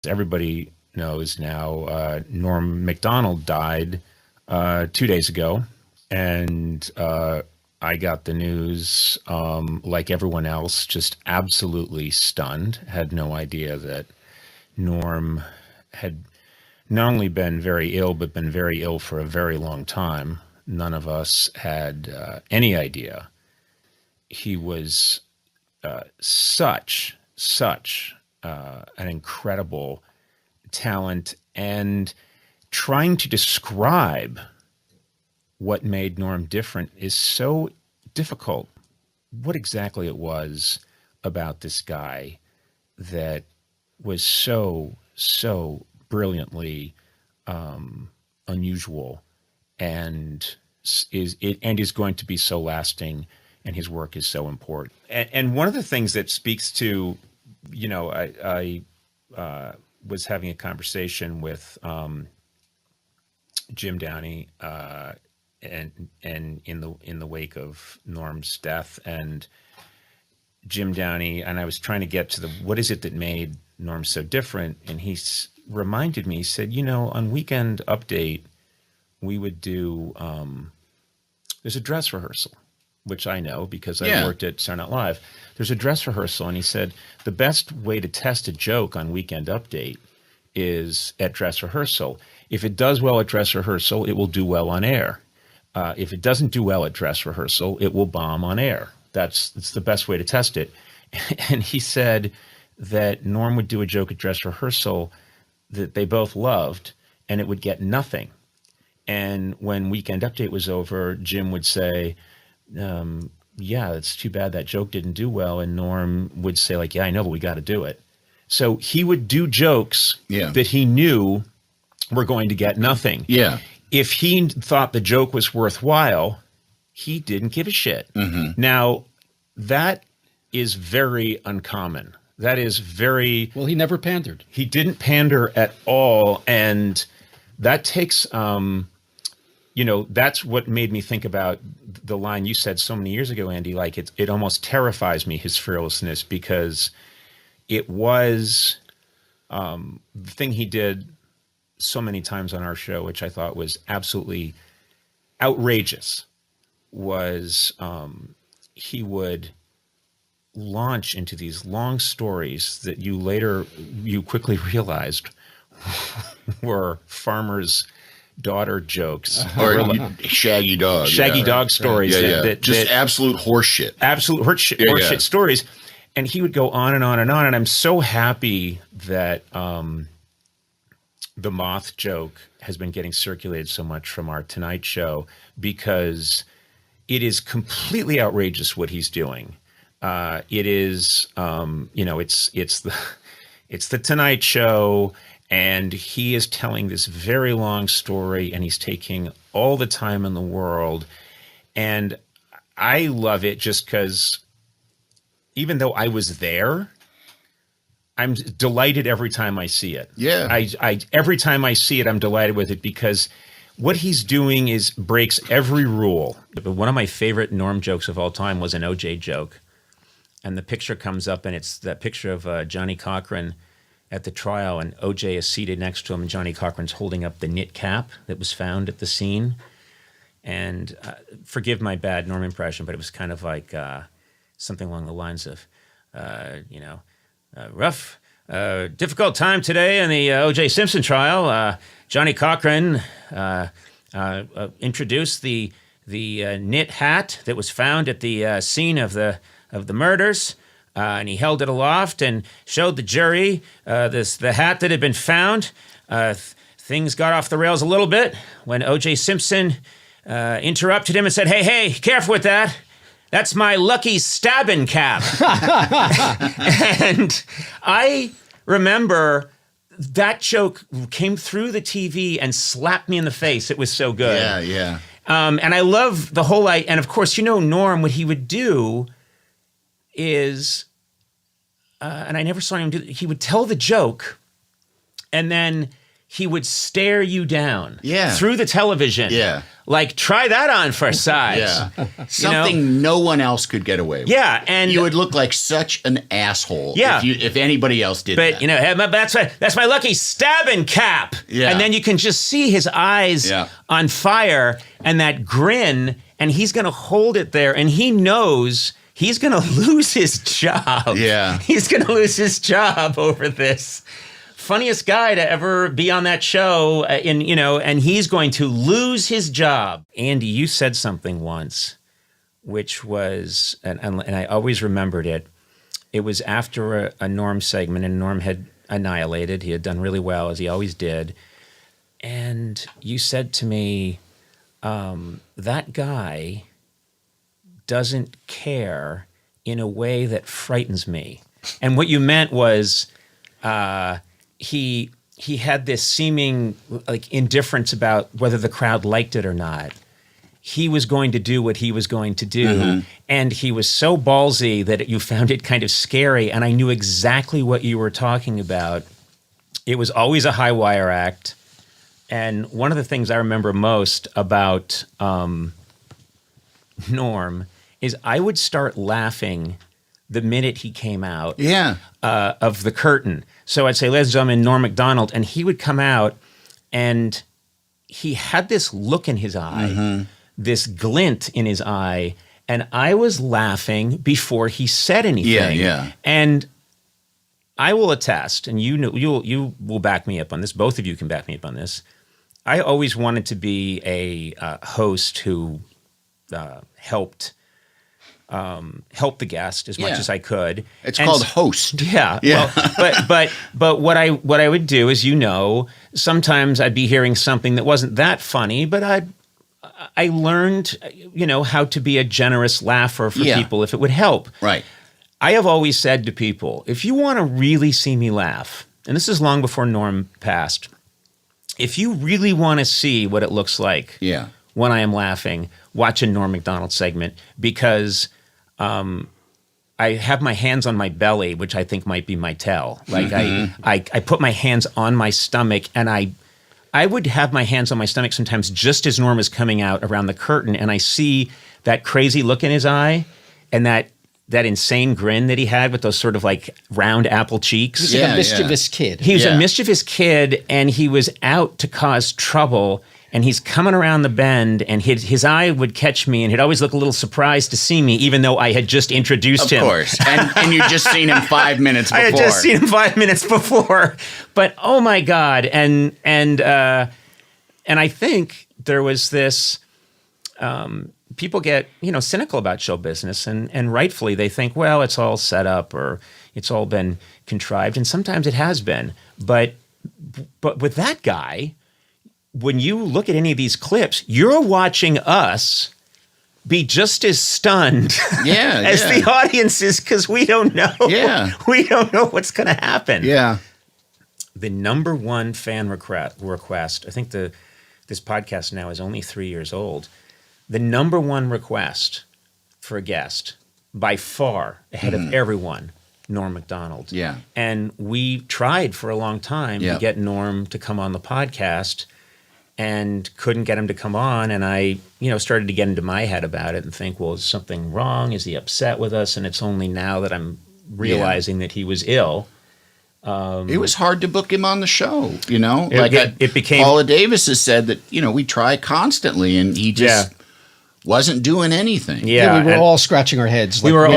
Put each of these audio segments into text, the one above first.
Everybody knows now, Norm Macdonald died 2 days ago, and I got the news like everyone else, just absolutely stunned. Had no idea that Norm had not only been very ill, but been very ill for a very long time. None of us had any idea. He was such an incredible talent, and trying to describe what made Norm different is so difficult. What exactly it was about this guy that was so brilliantly unusual, and is going to be so lasting, and his work is so important. And one of the things that speaks to, I was having a conversation with Jim Downey, and in the wake of Norm's death, and Jim Downey, and I was trying to get to what is it that made Norm so different, and he reminded me. He said, on Weekend Update, we would do there's a dress rehearsal, which I know because I worked at Saturday Night Live. There's a dress rehearsal, and he said the best way to test a joke on Weekend Update is at dress rehearsal. If it does well at dress rehearsal, it will do well on air. If it doesn't do well at dress rehearsal, it will bomb on air. It's the best way to test it. And he said that Norm would do a joke at dress rehearsal that they both loved, and it would get nothing. And when Weekend Update was over, Jim would say, yeah, it's too bad that joke didn't do well. And Norm would say, like, yeah, I know, but we got to do it. So he would do jokes that he knew were going to get nothing. Yeah. If he thought the joke was worthwhile, he didn't give a shit. Mm-hmm. Now, that is very uncommon. That is very... Well, he never pandered. He didn't pander at all. And that takes... that's what made me think about the line you said so many years ago, Andy. Like, it almost terrifies me, his fearlessness, because it was the thing he did so many times on our show, which I thought was absolutely outrageous, was he would launch into these long stories that you quickly realized were farmers' daughter jokes, or shaggy dog stories, just absolute horseshit, horseshit stories. And he would go on and on and on. And I'm so happy that the moth joke has been getting circulated so much from our Tonight Show, because it is completely outrageous what he's doing. It is, it's the Tonight Show, and he is telling this very long story, and he's taking all the time in the world. And I love it just because even though I was there, I'm delighted every time I see it. Yeah. I every time I see it, I'm delighted with it, because what he's doing breaks every rule. But one of my favorite Norm jokes of all time was an OJ joke. And the picture comes up, and it's that picture of Johnny Cochran at the trial, and OJ is seated next to him, and Johnny Cochran's holding up the knit cap that was found at the scene. And forgive my bad Norm impression, but it was kind of like something along the lines of, rough, difficult time today in the O.J. Simpson trial. Johnny Cochran introduced the knit hat that was found at the scene of the murders, and he held it aloft and showed the jury the hat that had been found. Things got off the rails a little bit when O.J. Simpson interrupted him and said, "Hey, careful with that. That's my lucky stabbing cap." And I remember that joke came through the TV and slapped me in the face. It was so good. Yeah. And I love the whole, and of course, Norm, what he would do is, and I never saw him do, he would tell the joke, and then he would stare you down Yeah. through the television. Yeah. Like, try that on for size. Yeah. Something no one else could get away with. Yeah, and you would look like such an asshole Yeah. if anybody else did that. But, hey, that's my lucky stabbing cap. Yeah. And then you can just see his eyes on fire and that grin, and he's going to hold it there, and he knows he's going to lose his job. Yeah. He's going to lose his job over this. Funniest guy to ever be on that show, and he's going to lose his job. Andy, you said something once, which was, and I always remembered it. It was after a Norm segment, and Norm had annihilated. He had done really well, as he always did. And you said to me, that guy doesn't care in a way that frightens me. And what you meant was, he had this seeming like indifference about whether the crowd liked it or not. He was going to do what he was going to do, and he was so ballsy that you found it kind of scary, and I knew exactly what you were talking about. It was always a high wire act, and one of the things I remember most about Norm is I would start laughing the minute he came out of the curtain. So I'd say, ladies and gentlemen, Norm Macdonald, and he would come out, and he had this look in his eye, this glint in his eye, and I was laughing before he said anything. Yeah. And I will attest, and you will back me up on this. Both of you can back me up on this. I always wanted to be a host who helped the guest as much as I could. It's called host. Yeah. Well, but what I would do is, sometimes I'd be hearing something that wasn't that funny, but I learned, how to be a generous laugher for people if it would help. Right. I have always said to people, if you want to really see me laugh, and this is long before Norm passed, if you really want to see what it looks like when I am laughing, watch a Norm Macdonald segment, because I have my hands on my belly, which I think might be my tell. Like I put my hands on my stomach, and I would have my hands on my stomach sometimes just as Norm is coming out around the curtain, and I see that crazy look in his eye and that insane grin that he had with those sort of like round apple cheeks. He's like a mischievous kid. He was a mischievous kid, and he was out to cause trouble. And he's coming around the bend, and his eye would catch me, and he'd always look a little surprised to see me, even though I had just introduced him. Of course. And you'd just seen him 5 minutes before. I had just seen him 5 minutes before. But oh my God. And I think there was this, people get, cynical about show business, and rightfully they think, well, it's all set up or it's all been contrived. And sometimes it has been. But with that guy, when you look at any of these clips, you're watching us be just as stunned as the audience is, because we don't know. Yeah. We don't know what's going to happen. Yeah. The number one fan request, I think this podcast now is only 3 years old. The number one request for a guest, by far ahead of everyone, Norm Macdonald. Yeah. And we tried for a long time to get Norm to come on the podcast, and couldn't get him to come on. And I, started to get into my head about it and think, well, is something wrong? Is he upset with us? And it's only now that I'm realizing that he was ill. It was hard to book him on the show, It became... Paula Davis has said that, we try constantly, and he just wasn't doing anything. Yeah, we were all scratching our heads. We were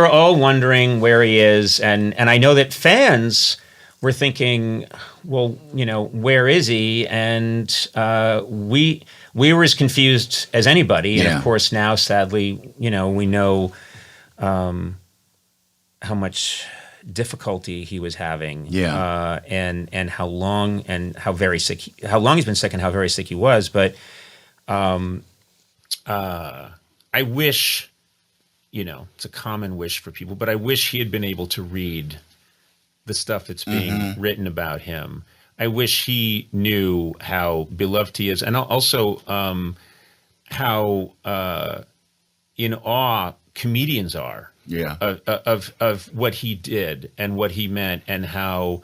all wondering where he is. And I know that fans were thinking, well, where is he? And we were as confused as anybody. And of course, now, sadly, we know how much difficulty he was having. And how long and how very sick, how long he's been sick and how very sick he was. But I wish, it's a common wish for people, but I wish he had been able to read the stuff that's being written about him. I wish he knew how beloved he is, and also how in awe comedians are of what he did and what he meant, and how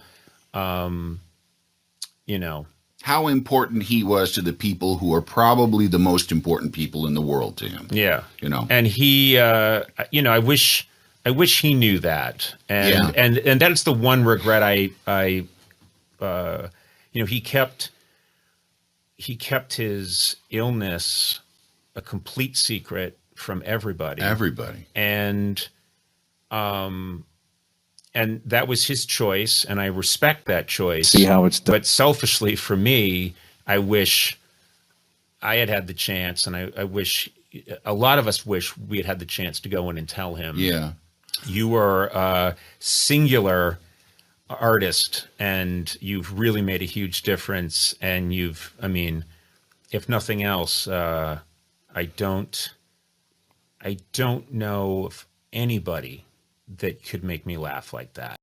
you know, how important he was to the people who are probably the most important people in the world to him. Yeah. You know, and he, you know, I wish he knew that. And, and that's the one regret you know, he kept his illness a complete secret from everybody. And that was his choice, and I respect that choice. See how it's done. But selfishly, for me, I wish I had the chance, and I wish a lot of us wish we had the chance to go in and tell him, you were a singular artist, and you've really made a huge difference. And I mean, if nothing else, I don't know of anybody that could make me laugh like that.